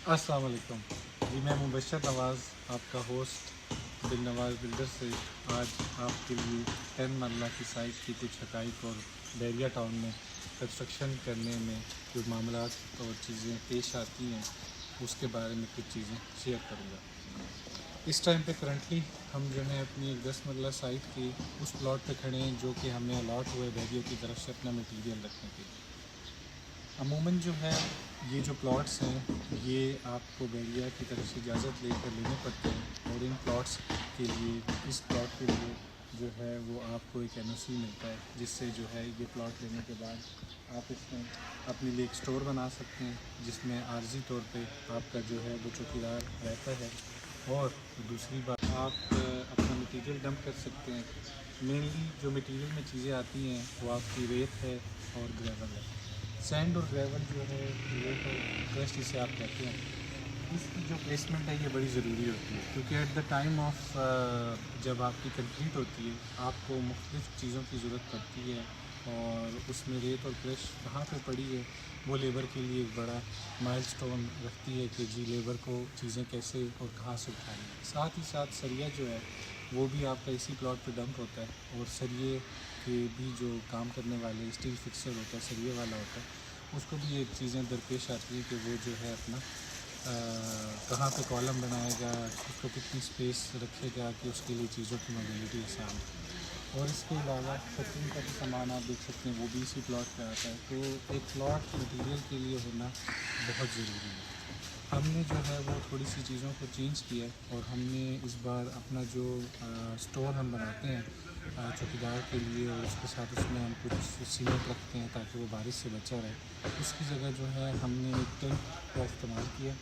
अस्सलाम वालेकुम जी, मैं मुबशर नवाज़ आपका होस्ट बिन नवाज़ बिल्डर से आज आपके लिए 10 मरला की साइट की कुछ हक़ाइक़ और बैरिया टाउन में कंस्ट्रक्शन करने में जो मामलात और चीज़ें पेश आती हैं उसके बारे में कुछ चीज़ें शेयर करूँगा। इस टाइम पे करंटली हम जो है अपनी एक 10 मरला साइट की उस प्लॉट पे खड़े हैं जो कि हमें अलॉट हुआ है बैरिया की तरफ से अपना मटीरियल रखने के लिए। अमूमन जो है ये जो प्लॉट्स हैं ये आपको बैरिया की तरफ से इजाज़त लेकर लेने पड़ते हैं और इन प्लॉट्स के लिए इस प्लॉट के लिए जो है वो आपको एक NOC मिलता है जिससे जो है ये प्लॉट लेने के बाद आप इसमें अपने लिए एक स्टोर बना सकते हैं जिसमें आर्जी तौर पे आपका जो है वो चौकीदार रहता है। और दूसरी बात आप अपना मटीरियल डंप कर सकते हैं। मेनली जो मटीरियल में चीज़ें आती हैं वो आपकी रेत है और ग्रेवल है। सैंड और ग्रेवल जो है रेत और क्रस्ट जिसे आप कहते हैं, इसकी जो प्लेसमेंट है ये बड़ी ज़रूरी होती है क्योंकि एट द टाइम ऑफ जब आपकी कंक्रीट होती है आपको मुख्तलिफ़ चीज़ों की ज़रूरत पड़ती है और उसमें रेत और क्रस्ट कहाँ पे पड़ी है वो लेबर के लिए एक बड़ा माइलस्टोन रखती है कि जी लेबर को चीज़ें कैसे और कहाँ से उठानी है। साथ ही साथ सरिया जो है वो भी आपका इसी प्लॉट पे डंप होता है और सरिये के भी जो काम करने वाले स्टील फिक्सर होता है सरिये वाला होता है उसको भी ये चीज़ें दरपेश आती हैं कि वो जो है अपना कहाँ पे कॉलम बनाएगा, उसको कितनी स्पेस रखेगा कि उसके लिए चीज़ों की मोबिलिटी आसान हो। और इसके अलावा कटिंग का भी सामान आप देख सकते हैं वो भी इसी प्लॉट पे आता है। तो एक प्लॉट मटीरियल के लिए होना बहुत ज़रूरी है। हमने जो है वो थोड़ी सी चीज़ों को चेंज किया और हमने इस बार अपना जो स्टोर हम बनाते हैं चौकीदार के लिए और उसके साथ उसमें हम कुछ सीमेंट रखते हैं ताकि वो बारिश से बचा रहे, उसकी जगह जो है हमने एक टेंट का इस्तेमाल किया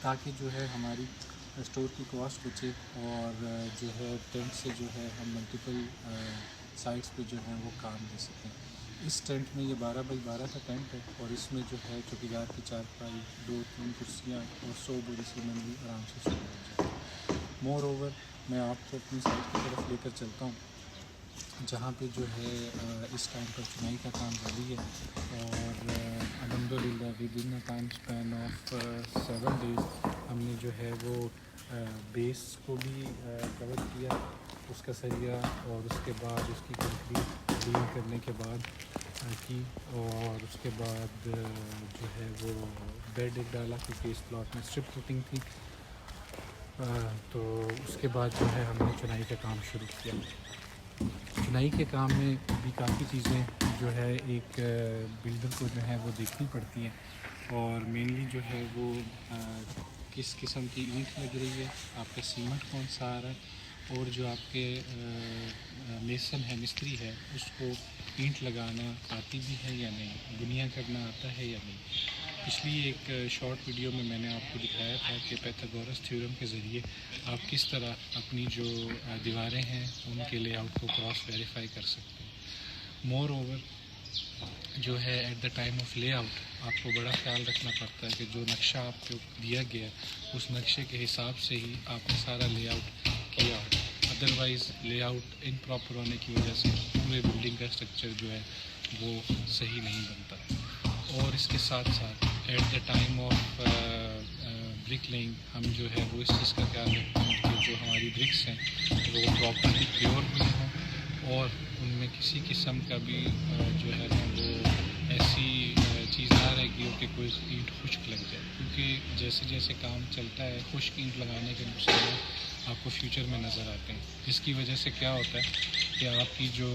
ताकि जो है हमारी स्टोर की कॉस्ट बचे और जो है टेंट से जो है हम मल्टीपल साइट्स पे जो है वो काम दे सकें। इस टेंट में ये 12 बाई 12 का टेंट है और इसमें जो है चौकीदार की चारपाई, 2-3 कुर्सियाँ और 100 बोरी सीमेंट भी आराम से शुरू हो जाए। मोर ओवर मैं आपको अपनी साइट की तरफ लेकर चलता हूँ जहाँ पे जो है इस टाइम पर चुनाई का काम जारी है और अल्हम्दुलिल्लाह with in a time span of 7 days हमने जो है वो बेस को भी कवर किया, उसका सरिया और उसके बाद उसकी कंक्रीट डील करने के बाद की और उसके बाद जो है वो बेड एक डाला क्योंकि इस प्लॉट में स्ट्रिप फिटिंग थी। तो उसके बाद जो है हमने चुनाई का काम शुरू किया। चुनाई के काम में भी काफ़ी चीज़ें जो है एक बिल्डर को जो है वो देखनी पड़ती हैं और मेनली जो है वो किस किस्म की ईंट लग रही है, आपका सीमेंट कौन सा आ रहा है और जो आपके मेसन है, मिस्त्री है, उसको ईंट लगाना आती भी है या नहीं, बुनिया करना आता है या नहीं। पिछली एक शॉर्ट वीडियो में मैंने आपको दिखाया था कि पाइथागोरस थ्योरम के ज़रिए आप किस तरह अपनी जो दीवारें हैं उनके लेआउट को क्रॉस वेरीफाई कर सकते हैं। मोर ओवर जो है at the time of layout आपको बड़ा ख्याल रखना पड़ता है कि जो नक्शा आपको दिया गया उस नक्शे के हिसाब से ही आपने सारा लेआउट किया हो, अदरवाइज़ लेआउट इम्प्रॉपर होने की वजह से पूरे बिल्डिंग का स्ट्रक्चर जो है वो सही नहीं बनता। और इसके साथ साथ at the time of brick laying हम जो है वो इस चीज़ का ख्याल रखते हैं कि जो हमारी ब्रिक्स हैं वो प्रॉपरली प्योर भी हों और उनमें किसी किस्म का भी जो है ना वो ऐसी चीज़ ना रहेगी कि कोई ईंट खुश्क लग जाए, क्योंकि जैसे जैसे काम चलता है खुश्क ईंट लगाने के नुकसान आपको फ्यूचर में नज़र आते हैं, जिसकी वजह से क्या होता है कि आपकी जो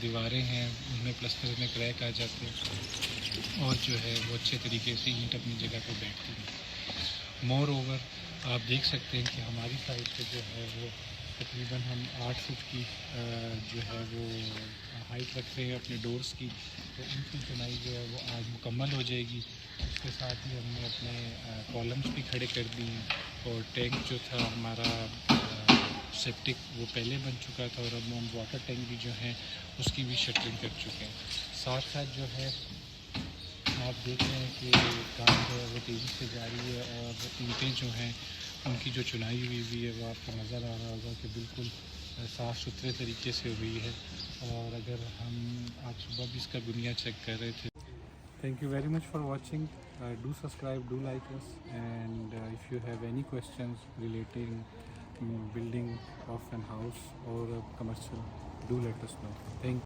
दीवारें हैं उनमें प्लस्तर में क्रैक आ जाते हैं और जो है वो अच्छे तरीके से ईंट अपनी जगह पर बैठती है। मोर ओवर आप देख सकते हैं कि हमारी साइड पे जो है वो तकरीबन हम 8 फुट की जो है वो हाइट रख रहे हैं अपने डोर्स की, तो उनकी चुनाई जो है वो आज मुकम्मल हो जाएगी। उसके साथ ही हमने अपने कॉलम्स भी खड़े कर दिए और टैंक जो था हमारा सेप्टिक वो पहले बन चुका था और अब हम वाटर टैंक भी जो है उसकी भी शटरिंग कर चुके हैं। साथ साथ जो है आप देख रहे हैं कि काम जो है वो तेज़ी से जारी है और ईंटें जो हैं उनकी जो चुनाई हुई है वो आपको नज़र आ रहा होगा कि बिल्कुल साफ़ सुथरे तरीके से हुई है। और अगर हम आज सुबह भी इसका बुनिया चेक कर रहे थे Thank you very much for watching. Do subscribe, do like us, and if you have any questions relating building of an house or a commercial, do let us know. Thank you.